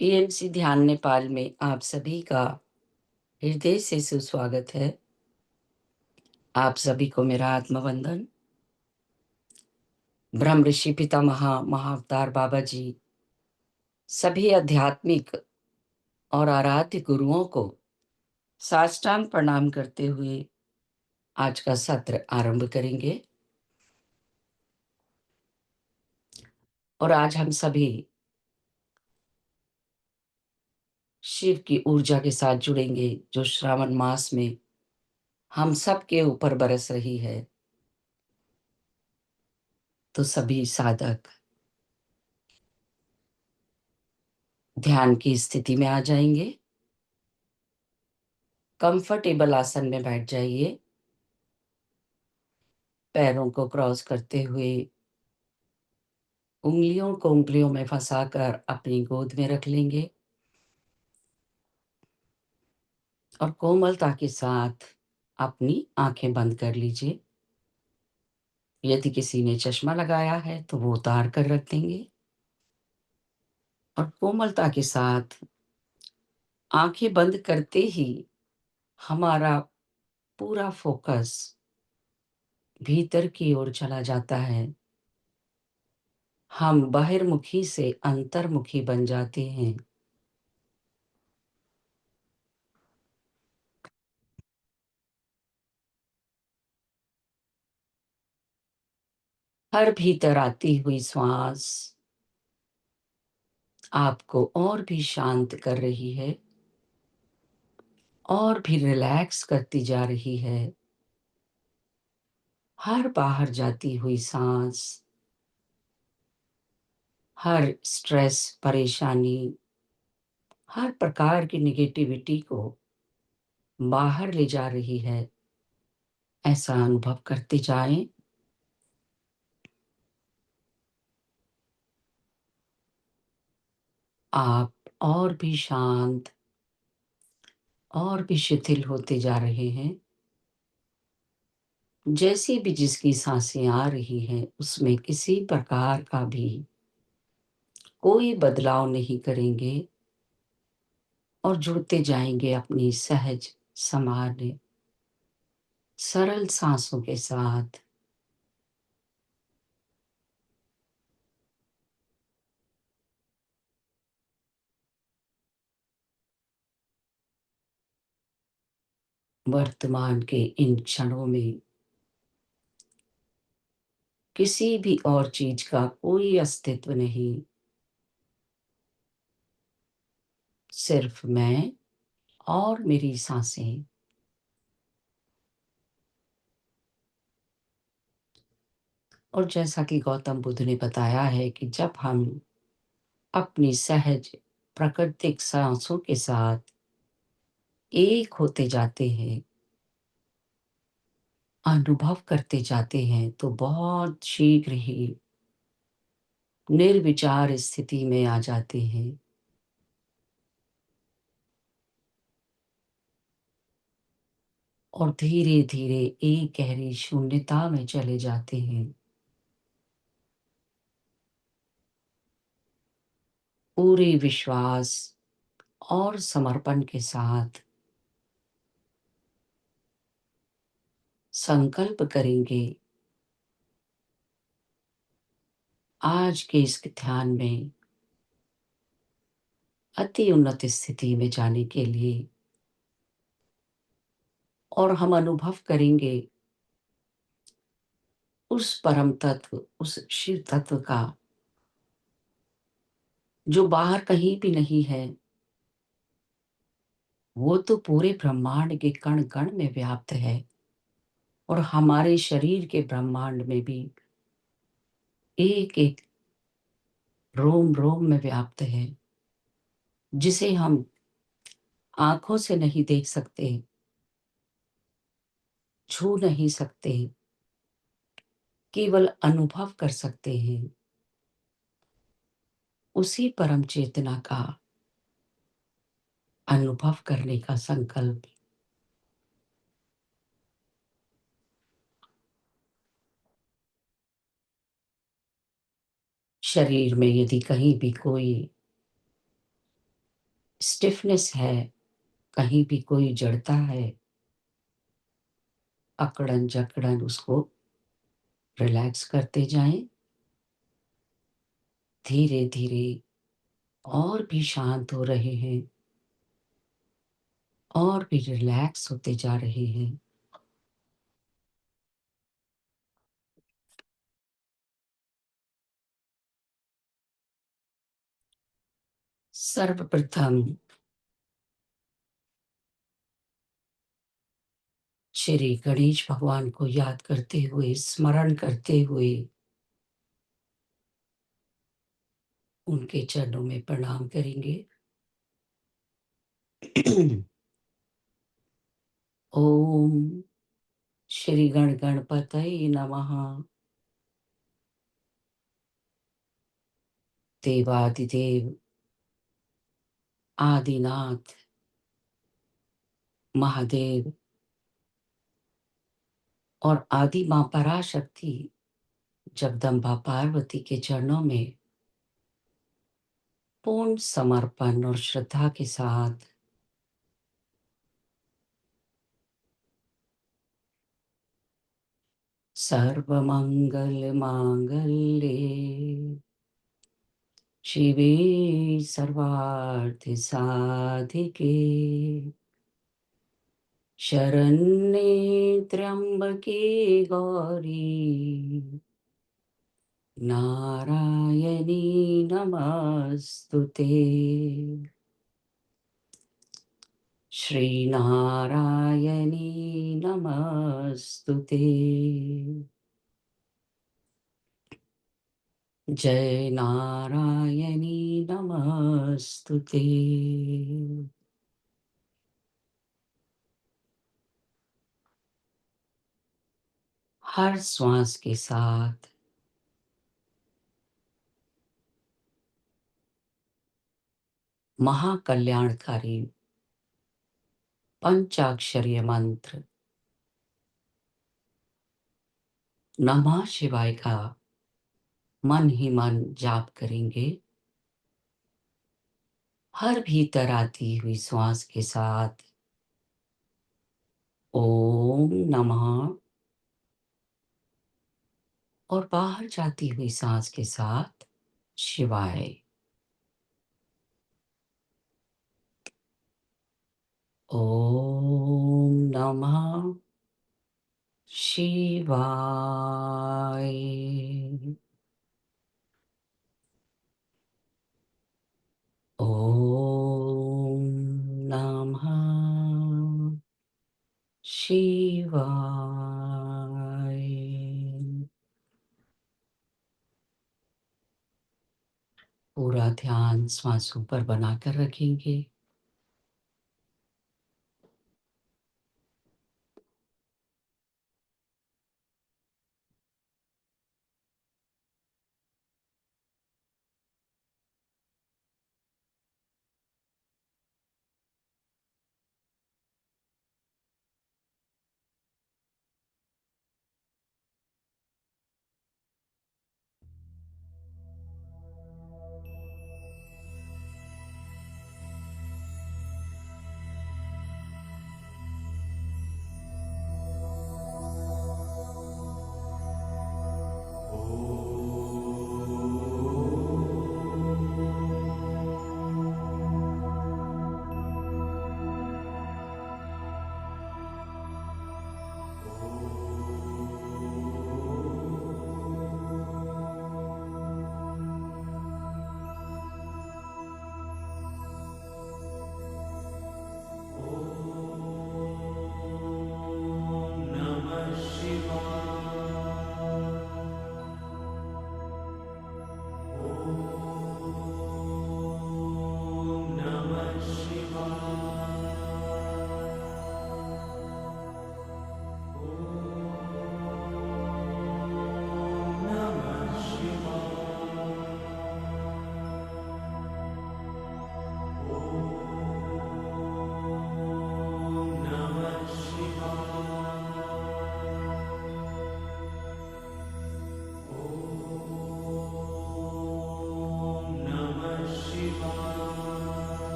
PMC ध्यान नेपाल में आप सभी का हृदय से सुस्वागत है। आप सभी को मेरा आत्मवंदन। ब्रह्म ऋषि पितामह महाअवतार बाबा जी सभी आध्यात्मिक और आराध्य गुरुओं को साष्टांग प्रणाम करते हुए आज का सत्र आरंभ करेंगे। और आज हम सभी शिव की ऊर्जा के साथ जुड़ेंगे जो श्रावण मास में हम सब के ऊपर बरस रही है। तो सभी साधक ध्यान की स्थिति में आ जाएंगे। कंफर्टेबल आसन में बैठ जाइए। पैरों को क्रॉस करते हुए उंगलियों को उंगलियों में फंसाकर अपनी गोद में रख लेंगे और कोमलता के साथ अपनी आंखें बंद कर लीजिए। यदि किसी ने चश्मा लगाया है तो वो उतार कर रख देंगे और कोमलता के साथ आंखें बंद करते ही हमारा पूरा फोकस भीतर की ओर चला जाता है। हम बहिर्मुखी से अंतर्मुखी बन जाते हैं। हर भीतर आती हुई श्वास आपको और भी शांत कर रही है और भी रिलैक्स करती जा रही है। हर बाहर जाती हुई सांस हर स्ट्रेस, परेशानी, हर प्रकार की निगेटिविटी को बाहर ले जा रही है। ऐसा अनुभव करते जाएं। आप और भी शांत और भी शिथिल होते जा रहे हैं। जैसी भी जिसकी सांसें आ रही हैं उसमें किसी प्रकार का भी कोई बदलाव नहीं करेंगे और जुड़ते जाएंगे अपनी सहज, सामान्य, सरल सांसों के साथ। वर्तमान के इन क्षणों में किसी भी और चीज का कोई अस्तित्व नहीं। सिर्फ मैं और मेरी सांसें। और जैसा कि गौतम बुद्ध ने बताया है कि जब हम अपनी सहज प्राकृतिक सांसों के साथ एक होते जाते हैं, अनुभव करते जाते हैं, तो बहुत शीघ्र ही निर्विचार स्थिति में आ जाते हैं और धीरे धीरे एक गहरी शून्यता में चले जाते हैं। पूरे विश्वास और समर्पण के साथ संकल्प करेंगे आज के इस ध्यान में अति उन्नत स्थिति में जाने के लिए। और हम अनुभव करेंगे उस परम तत्व, उस शिव तत्व का जो बाहर कहीं भी नहीं है। वो तो पूरे ब्रह्मांड के कण कण में व्याप्त है और हमारे शरीर के ब्रह्मांड में भी एक एक रोम रोम में व्याप्त है, जिसे हम आंखों से नहीं देख सकते, छू नहीं सकते, केवल अनुभव कर सकते हैं। उसी परम चेतना का अनुभव करने का संकल्प। शरीर में यदि कहीं भी कोई स्टिफनेस है, कहीं भी कोई जड़ता है, अकड़न-जकड़न उसको रिलैक्स करते जाएँ। धीरे-धीरे और भी शांत हो रहे हैं और भी रिलैक्स होते जा रहे हैं। सर्वप्रथम श्री गणेश भगवान को याद करते हुए, स्मरण करते हुए उनके चरणों में प्रणाम करेंगे। ओम श्री गणपतये नमः। देवादिदेव, आदिनाथ, महादेव और आदि माँ पराशक्ति जगदम्बा पार्वती के चरणों में पूर्ण समर्पण और श्रद्धा के साथ सर्वमंगल मांगल्ये शिवे सर्वार्थ साधिके शरण्ये त्र्यंबके गौरी नारायणी नमस्तुते। श्रीनारायणी नमस्तुते। जय नारायणी नमस्तुते। हर श्वास के साथ महाकल्याणकारी पंचाक्षरीय मंत्र नमः शिवाय का मन ही मन जाप करेंगे। हर भीतर आती हुई श्वास के साथ ओम नमः और बाहर जाती हुई सांस के साथ शिवाय। ओम नमः शिवाय। ओम नमः शिवाय। पूरा ध्यान श्वासों पर बनाकर रखेंगे।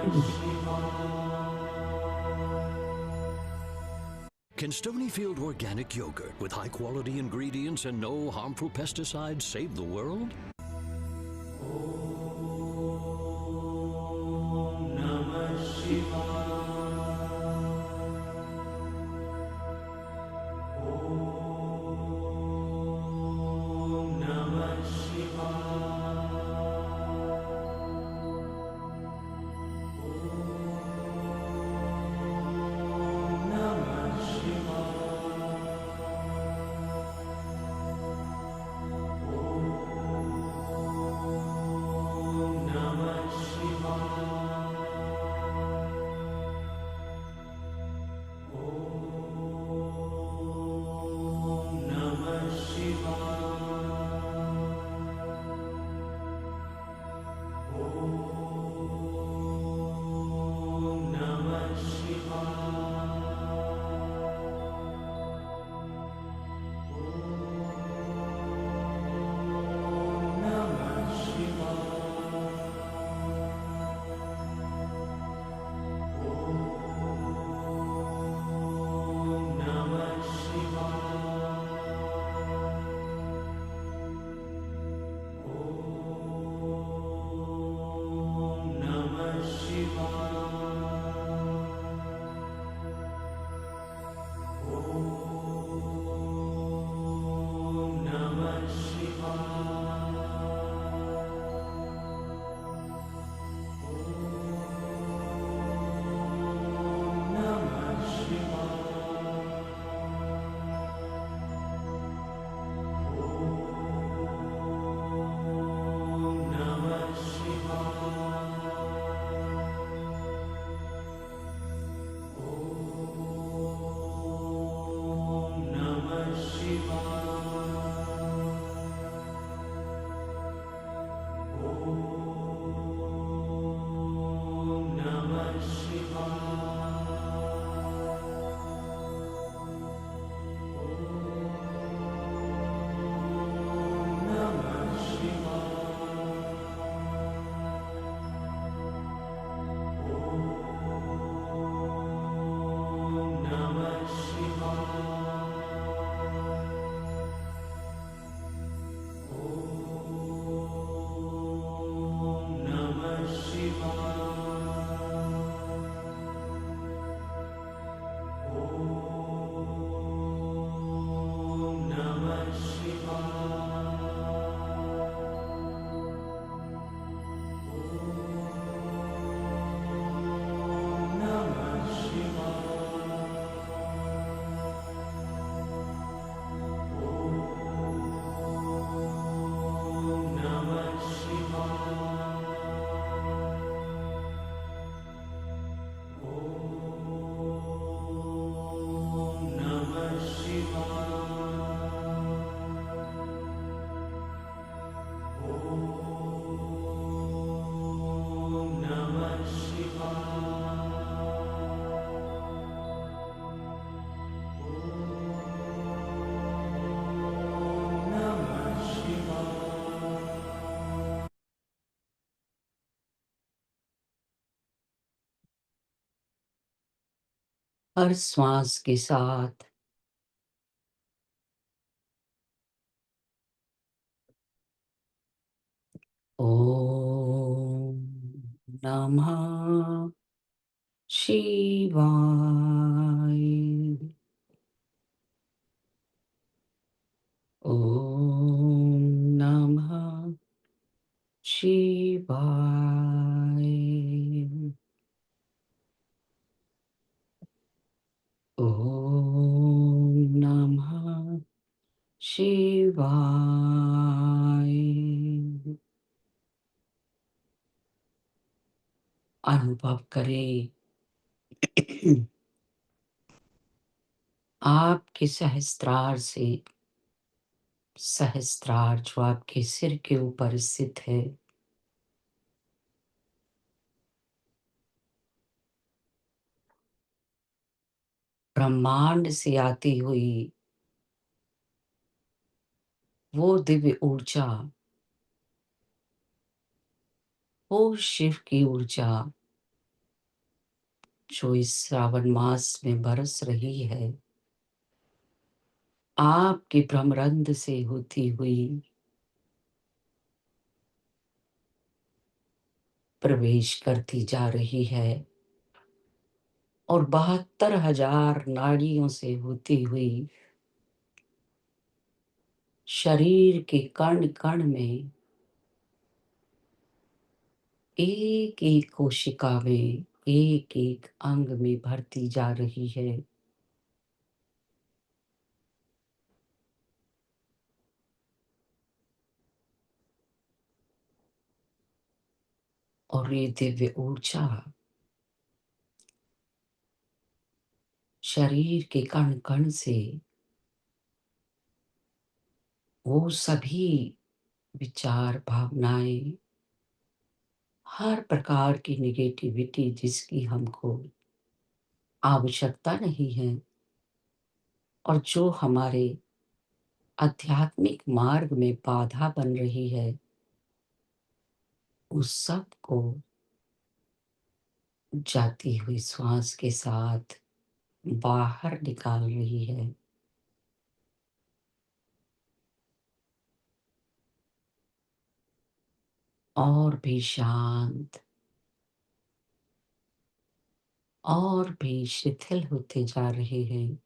Can Stonyfield organic yogurt with high quality ingredients and no harmful pesticides save the world? हर श्वास के साथ ओम नमः शिवाय। ओम नमः शिवाय। ओम नमः शिवाय। अनुभव करें आपके सहस्त्रार जो आपके सिर के ऊपर स्थित है, ब्रह्मांड से आती हुई वो दिव्य ऊर्जा, वो शिव की ऊर्जा जो इस श्रावण मास में बरस रही है, आपके भ्रमरंध से होती हुई प्रवेश करती जा रही है और 72,000 नाड़ियों से होती हुई शरीर के कण-कण में, एक-एक कोशिका में, एक-एक अंग में भरती जा रही है। और ये दिव्य ऊर्जा शरीर के कण-कण से वो सभी विचार, भावनाएँ, हर प्रकार की नेगेटिविटी जिसकी हमको आवश्यकता नहीं है और जो हमारे आध्यात्मिक मार्ग में बाधा बन रही है, उस सब को जाती हुई श्वास के साथ बाहर निकाल रही है। और भी शांत और भी शिथिल होते जा रहे हैं।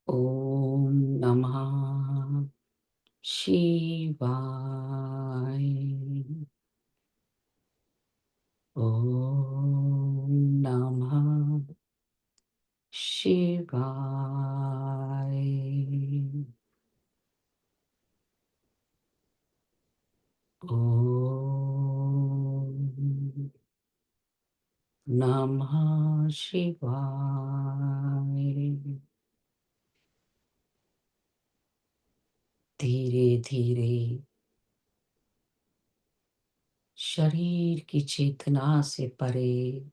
ओम नमः शिवाय। ओम नमः शिवाय। ओम नमः शिवाय। धीरे धीरे शरीर की चेतना से परे,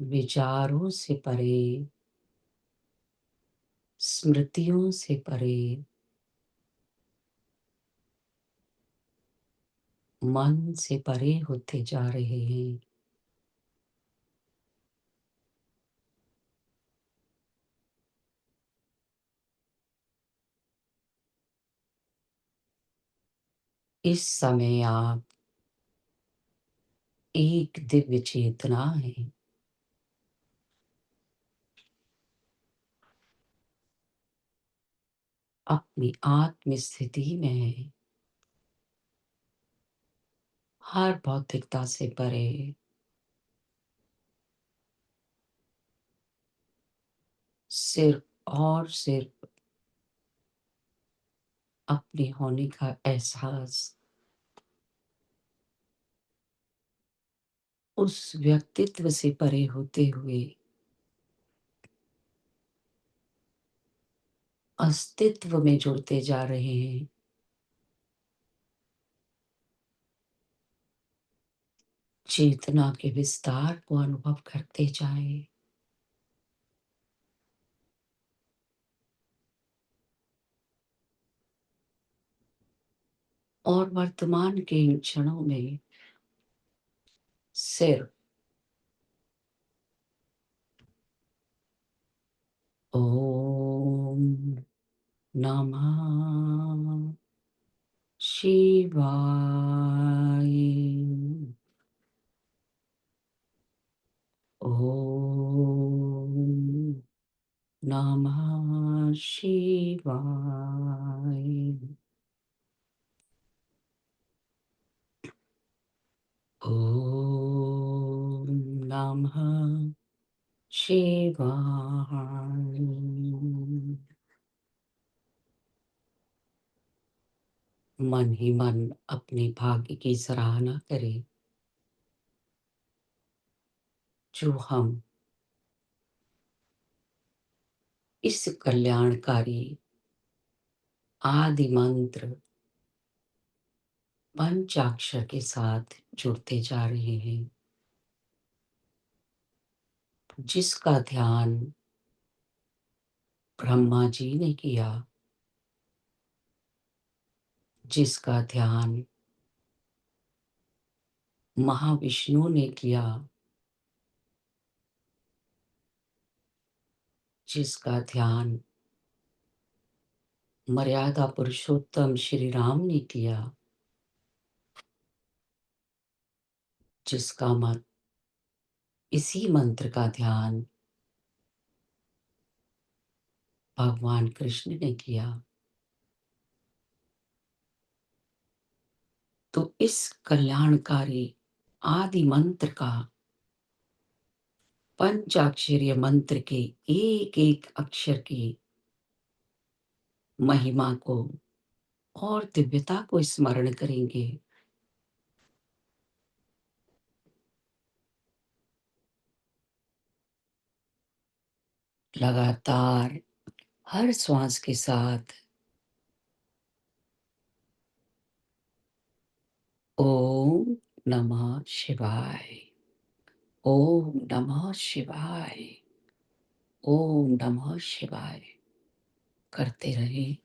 विचारों से परे, स्मृतियों से परे, मन से परे होते जा रहे हैं। इस समय आप एक दिव्य चेतना है। अपनी आत्म स्थिति में है। हर भौतिकता से परे, सिर्फ और सिर्फ अपने होने का एहसास उस व्यक्तित्व से परे होते हुए अस्तित्व में जुड़ते जा रहे हैं। चेतना के विस्तार को अनुभव करते जाएं। और वर्तमान के इन क्षणों में सिर्फ ओम नमः शिवाय। ओम नमः शिवाय। ओम नमः शिवाय। मन ही मन अपने भाग्य की सराहना करें, जो हम इस कल्याणकारी आदि मंत्र पंचाक्षर के साथ जुड़ते जा रहे हैं, जिसका ध्यान ब्रह्मा जी ने किया जिसका ध्यान महाविष्णु ने किया, जिसका ध्यान मर्यादा पुरुषोत्तम श्री राम ने किया, जिसका मत इसी मंत्र का ध्यान भगवान कृष्ण ने किया, तो इस कल्याणकारी आदि मंत्र का, पंचाक्षरीय मंत्र के एक एक अक्षर की महिमा को और दिव्यता को स्मरण करेंगे, लगातार हर श्वास के साथ ओम नमः शिवाय, ओम नमः शिवाय, ओम नमः शिवाय करते रहें।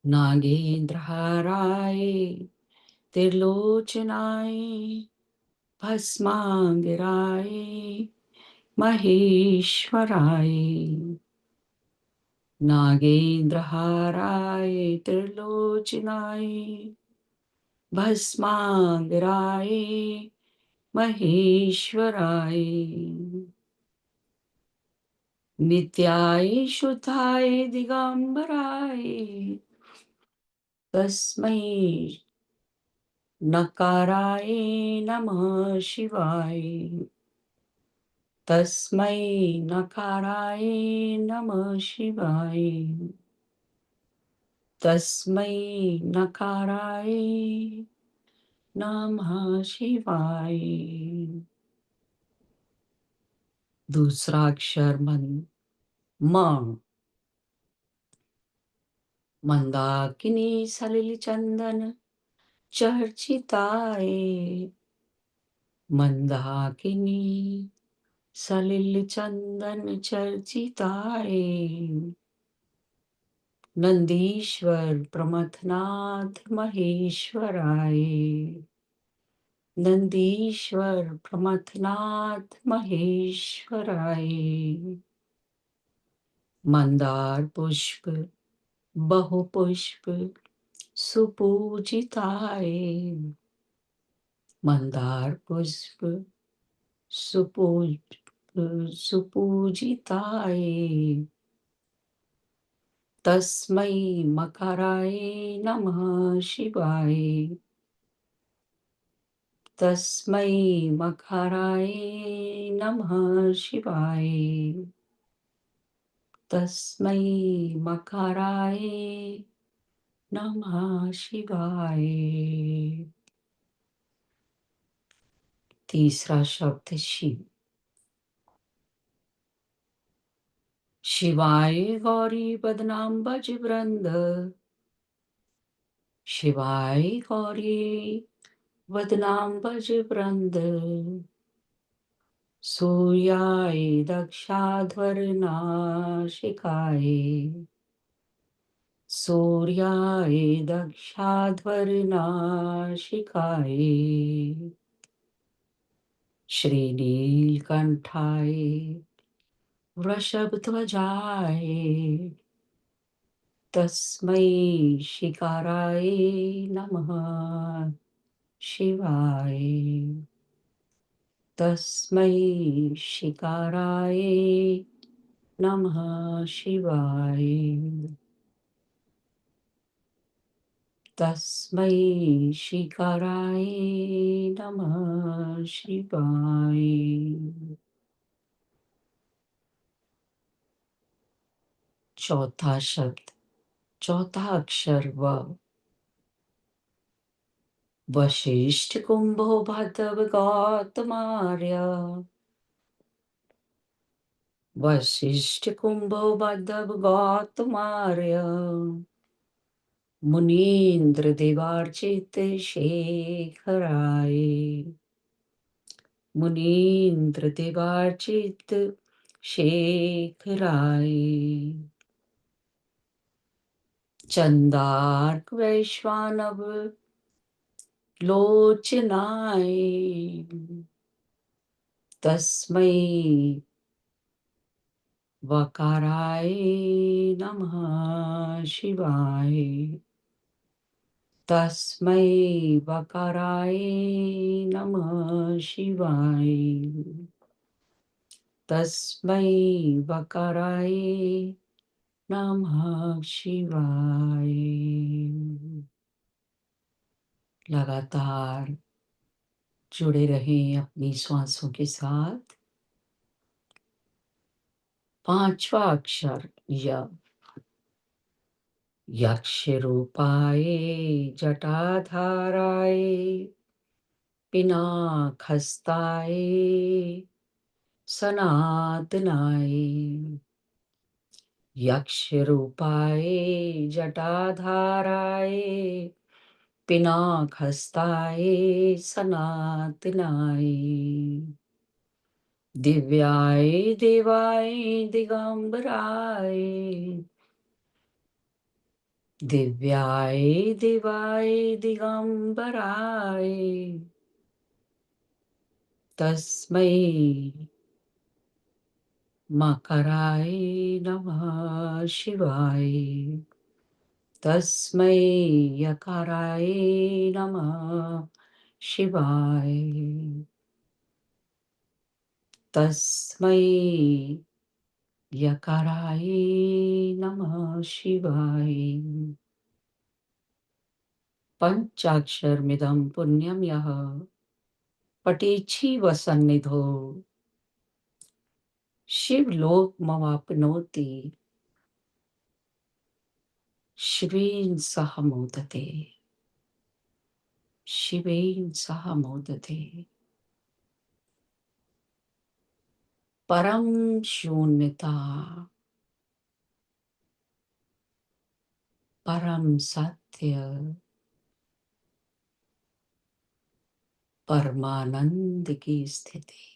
नागेन्द्रहाराय त्रिलोचनाय भस्मांगराय महेश्वराय। नागेन्द्रहाराय त्रिलोचनाय भस्मांगराय महेश्वराय। नित्याय शुद्धाय दिगंबराय तस्मै नकाराय नमः शिवाय। तस्मै नकाराय नमः शिवाय। तस्मै नकाराय नमः शिवाय। दूसरा अक्षर म। मंदाकिनी सलिल चंदन चर्चिताय। मंदाकिनी सलिल चंदन चर्चिताय। नंदीश्वर प्रमथनाथ महेश्वराय। नंदीश्वर प्रमथनाथ महेश्वराय। मंदार पुष्प बहुपुष्प सुपूजिताय। मंदार पुष्प सुपूजिताय। तस्मै मकराय नमः शिवाय। तस्मै मकराय नमः शिवाय। तस्मै मकराय नमः शिवाय। तीसरा शब्द शिव। शिवाय गौरी बदनाम बज वृंद। शिवाय गौरी बदनाम बज वृंद। सूर्याय दक्षाध्वर नाशिकाय। सूर्याय दक्षाध्वर नाशिकाय। श्रीनीलकंठाय वृषभध्वजाय। तस्मै शिकाराय नमः शिवाय। तस्मै शिकाराय नमः शिवाय। तस्मै शिकाराय नमः शिवाय। चौथा शब्द, चौथा अक्षर व। वशिष्ठ कुंभो भद्रव गौतमार्य। वशिष्ठ कुंभो भद्रव गौतमार्य। मुनीन्द्र देवार्चित शेखराय। मुनीन्द्र देवार्चित शेखराय। चंदार्क वैश्वानव लोचनाय। तस्मै वकाराय नमः शिवाय। तस्मै वकाराय नमः शिवाय। तस्मै वकाराय नमः शिवाय। लगातार जुड़े रहें अपनी श्वासों के साथ। पांचवा अक्षर य। यक्ष रूपाय जटाधाराय पिनाकहस्ताय सनातनाय। यक्ष रूपाय जटाधाराय पिनाकहस्ताय सनातनाय। दिव्याय देवाय दिगंबराय दिव्याय दिवाय दिगंबराय तस्मै मकराय नमः शिवाय तस्मै यकाराय नमः शिवाय तस्मै यकाराय नमः शिवाय पञ्चाक्षरमिदं पुण्यं यः पठेच्छिवसन्निधौ शिवलोकमवाप्नोति शिवेन सह मोदते शिवेन सह मोदते परम शून्यता परम सत्य परमानंद की स्थिति।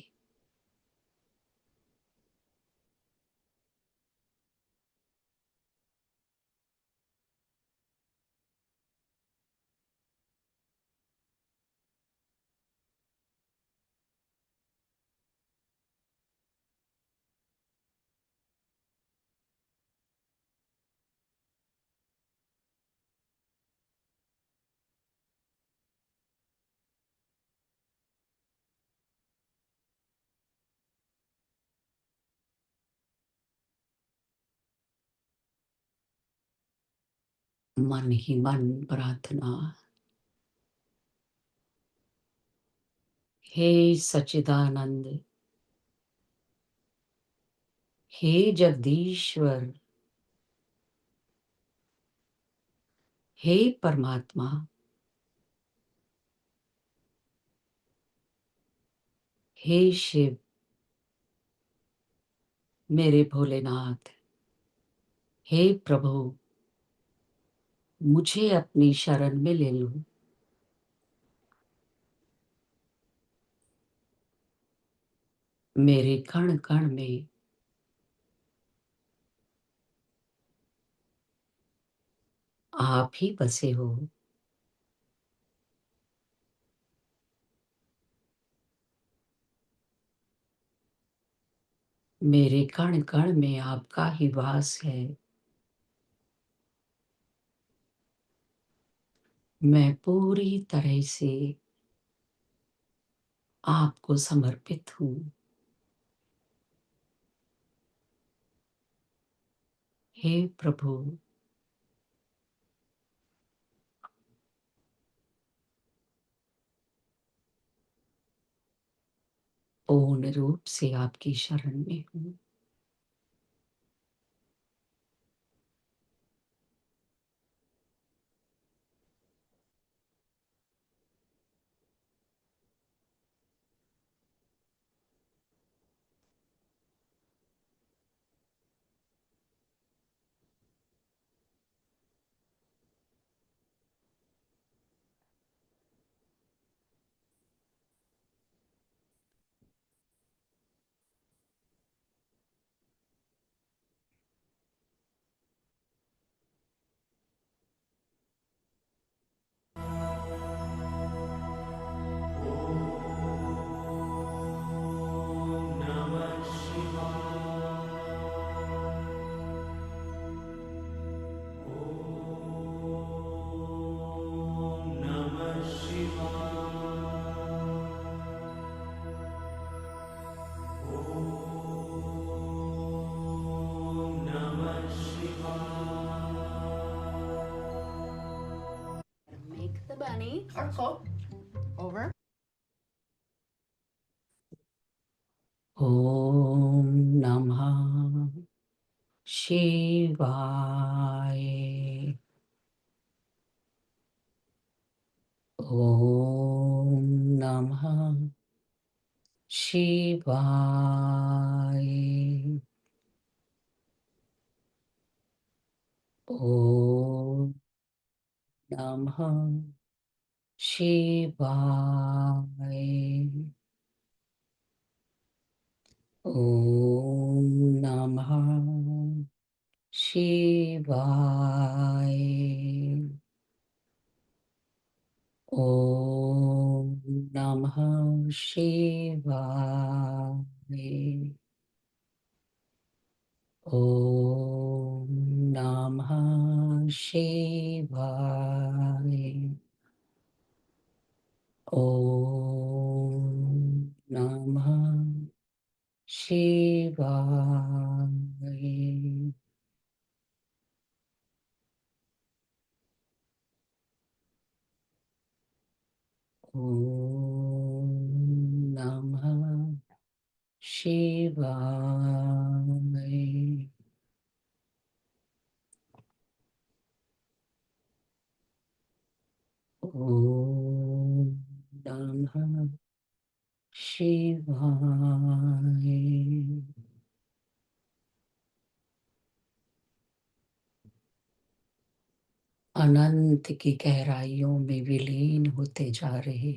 मन ही मन प्रार्थना, हे सच्चिदानंद, हे जगदीश्वर, हे परमात्मा, हे शिव, मेरे भोलेनाथ, हे प्रभु, मुझे अपनी शरण में ले लो। मेरे कण कण में आप ही बसे हो। मेरे कण कण में आपका ही वास है। मैं पूरी तरह से आपको समर्पित हूँ। हे प्रभु, पूर्ण रूप से आपकी शरण में हूँ। Make the bunny or coat over. ओम नमः शिवाय। ओम नमः शिवाय। ओम नमः शिवाय। ओम नमः शिवाय। नमः शिवाय। ॐ नमः शिवाय। ॐ नमः शिवाय। ॐ नमः शिवाय। ॐ नमः शिवाय। अनंत की गहराइयों में विलीन होते जा रहे।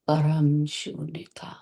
परम शून्यता।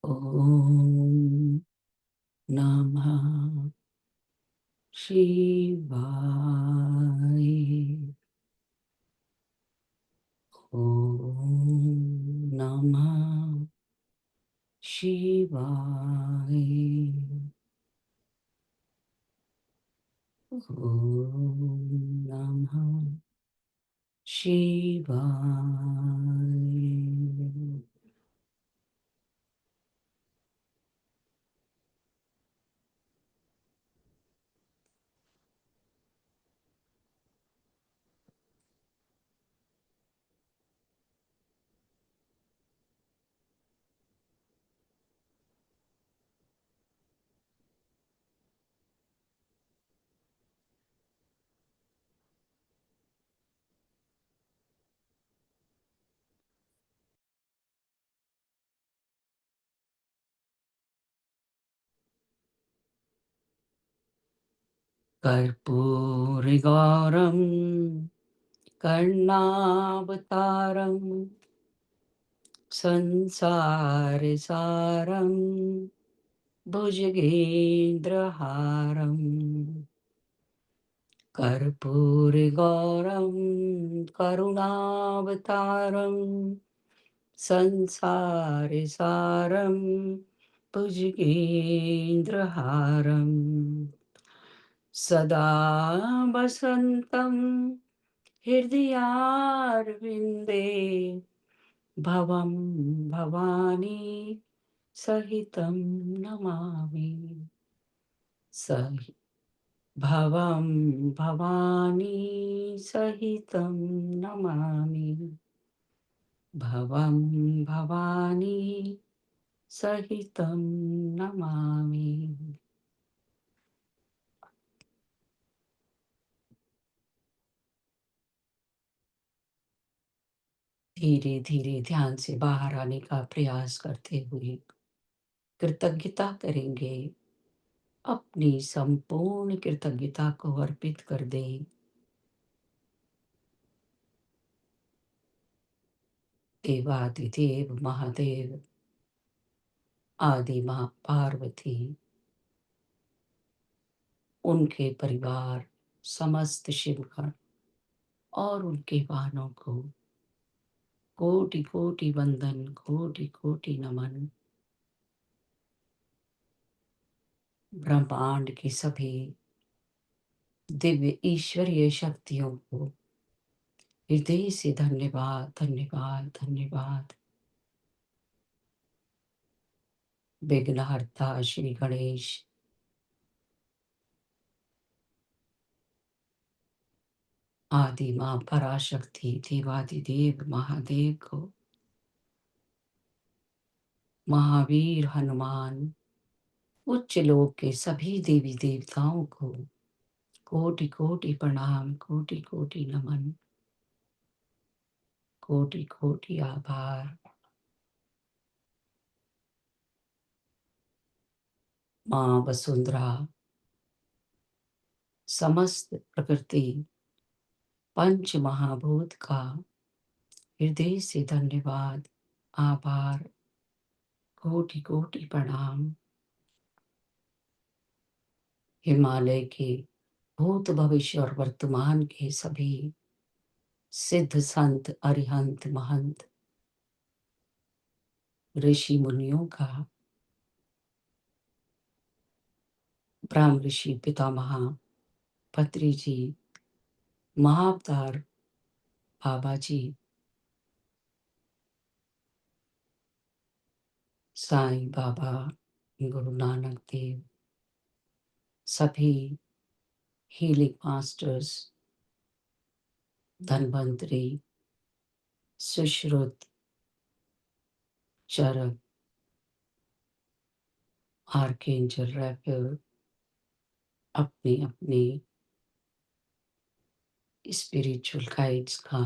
ॐ नमः शिवाय। ॐ नमः शिवाय। ॐ नमः शिवाय। कर्पूरगौरं कर्णावतारं संसारसारं भुजगेन्द्रहारं। कर्पूरगौरं करुणावतारं संसारसारं भुजगेन्द्रहारं। सदा वसन्तं हृदयारविन्दे भवं भवानी सहितं नमामि। सहि भवं भवानी सहितं नमामि। भवं भवानी सहितं नमामि। धीरे धीरे ध्यान से बाहर आने का प्रयास करते हुए कृतज्ञता करेंगे, अपनी संपूर्ण कृतज्ञता को अर्पित कर दें। देवादिदेव महादेव, आदि माँ पार्वती, उनके परिवार, समस्त शिवगण और उनके वाहनों को कोटि कोटि वंदन, कोटि कोटि नमन। ब्रह्मांड की सभी दिव्य ईश्वरीय शक्तियों को हृदय से धन्यवाद, धन्यवाद, धन्यवाद। विघ्नहर्ता श्री गणेश, आदि माँ पराशक्ति, देवादिदेव महादेव को, महावीर हनुमान, उच्च लोक के सभी देवी देवताओं को कोटि कोटि प्रणाम, कोटि कोटि नमन, कोटि कोटि आभार। माँ वसुंधरा, समस्त प्रकृति, पंच महाभूत का हृदय से धन्यवाद, आभार, कोटि कोटि प्रणाम। हिमालय के भूत भविष्य और वर्तमान के सभी सिद्ध संत, अरिहंत, महंत, ऋषि मुनियों का, ब्रह्म ऋषि पितामह पत्री जी, महाअवतार बाबा जी, साईं बाबा, गुरु नानक देव, सभी हीलिंग मास्टर्स, धन्वंतरी, सुश्रुत, चरक, आर्केंजल रैफेल, अपने अपने स्पिरिचुअल गाइड्स का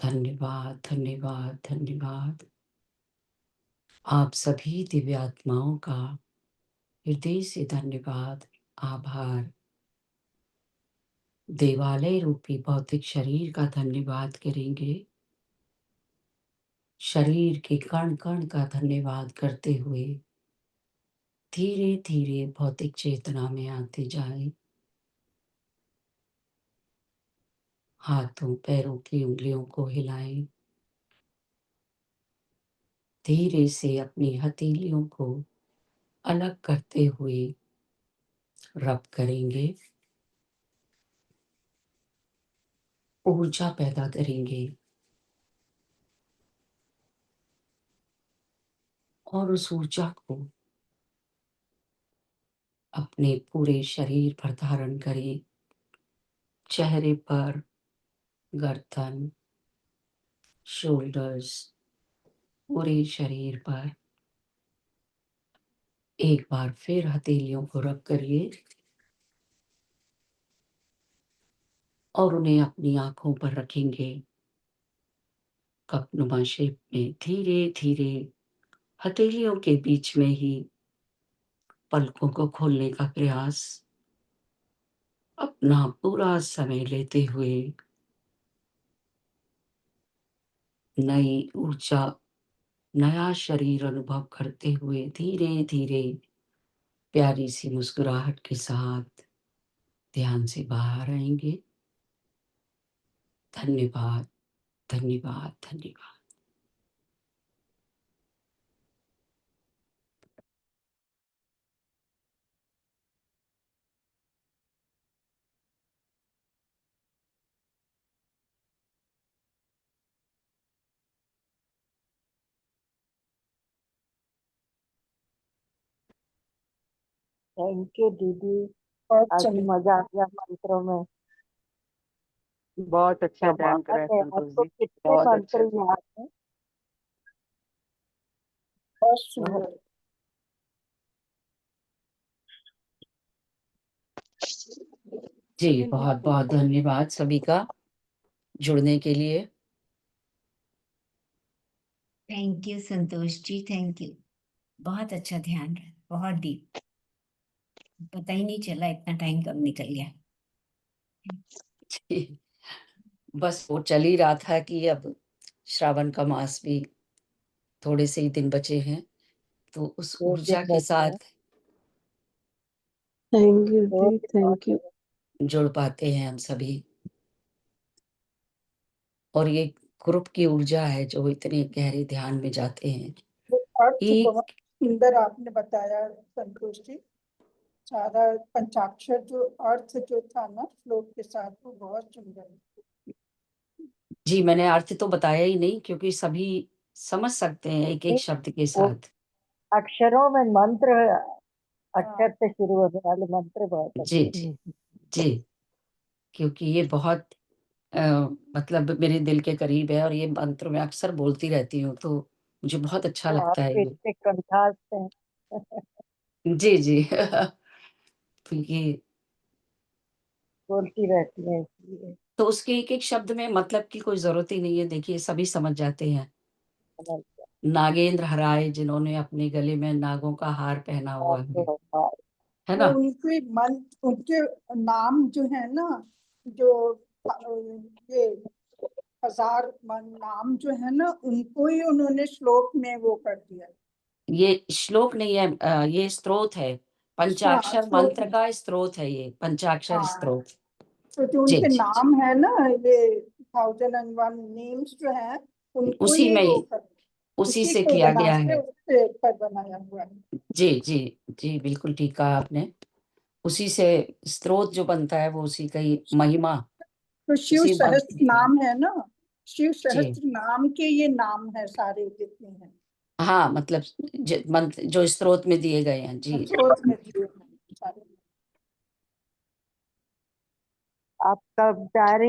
धन्यवाद, धन्यवाद, धन्यवाद। आप सभी दिव्यात्माओं का हृदय से धन्यवाद, आभार। देवालय रूपी भौतिक शरीर का धन्यवाद करेंगे, शरीर के कण कण का धन्यवाद करते हुए धीरे धीरे भौतिक चेतना में आते जाएं। हाथों पैरों की उंगलियों को हिलाएं, धीरे से अपनी हथेलियों को अलग करते हुए रब करेंगे, ऊर्जा पैदा करेंगे और उस ऊर्जा को अपने पूरे शरीर पर धारण करें। चेहरे पर, गर्दन, शोल्डर्स, पूरे शरीर पर एक बार फिर हथेलियों को रब करिए और उन्हें अपनी आंखों पर रखेंगे। कपनुमा शेप में धीरे धीरे हथेलियों के बीच में ही पलकों को खोलने का प्रयास, अपना पूरा समय लेते हुए नई ऊर्जा, नया शरीर अनुभव करते हुए धीरे धीरे प्यारी सी मुस्कुराहट के साथ ध्यान से बाहर आएंगे। धन्यवाद, धन्यवाद, धन्यवाद। थैंक यू दीदी। बहुत आज मजा आ गया मंत्रों में। बहुत अच्छा ध्यान कमाल करा है है, संतोष आपको जी, कितने बहुत मंत्र अच्छा। याद है। बहुत बहुत सुंदर। जी, बहुत बहुत धन्यवाद सभी का। जुड़ने के लिए। Thank you Santosh ji, thank you. बहुत अच्छा ध्यान रहा, बहुत डीप, पता ही नहीं चला इतना टाइम कब निकल गया। जी, बस वो चल ही रहा था कि अब श्रावण का मास भी थोड़े से ही दिन बचे हैं, तो उस 2 ऊर्जा दिन के बचे हैं। साथ थैंक यू 2 दी, दिन थैंक यू। बचे हैं। जुड़ पाते हैं हम सभी। और ये ग्रुप की ऊर्जा है जो इतने गहरे ध्यान में जाते हैं। वो अर्थ एक बहुत सुंदर आपने बताया संतोष जी। सारा पंचाक्षर जो अर्थ जो था ना श्लोक के साथ, वो बहुत सुंदर है। जी, मैंने अर्थ तो बताया ही नहीं क्योंकि सभी समझ सकते हैं एक-एक नहीं, शब्द के वो साथ। अक्षरों में मंत्र, हाँ, अक्षर से शुरू होने वाले मंत्र बहुत जी, अच्छे हैं। जी, जी, क्योंकि ये बहुत अ, मतलब मेरे दिल के करीब है और ये मंत्र मैं अक्सर बोलती रहती हूँ, तो मुझे बहुत अच्छा तो लगता है आपके ये। इतने कंठास्थ हैं। जी, जी। क्योंकि बोलती रहती हैं इसलिए तो उसके एक-एक शब्द में मतलब की कोई ज़रूरत ही नहीं है, देखिए सभी समझ जाते हैं। समझ गया। नागेंद्र हराए जिन्होंने अपने गले में नागों का हार पहना हुआ है आपको हाँ, वो ना? उनके मन, उनके नाम जो है ना, जो ये 1000 नाम जो है ना, उनको ही उन्होंने श्लोक में वो कर दिया। ये श्लोक नहीं है, ये स्तोत्र है। हाँ, पंचाक्षर श्लोक मंत्र में। का स्तोत्र है ये, पंचाक्षर हाँ, स्तोत्र। तो जो जी, उनके जी, जी। नाम है ना, ये 1001 नेम्स जो है, उनको उसी ही में वो ही कर, उसी उसी से को किया बना गया के है। उसके ऊपर बनाया हुआ है। जी, जी, जी, बिल्कुल ठीक कहा आपने। उसी से स्तोत्र जो बनता है वो उसी का ही महिमा, तो शिव उसी मंत्र सहस्त्र की। नाम है ना, शिव जी। सहस्त्र नाम के ये नाम है सारे जितने हैं, हाँ, मतलब ज मंत्र जो स्तोत्र में दिए गए हैं। जी। स्रोत में दिए हैं सारे। आप कब जा रही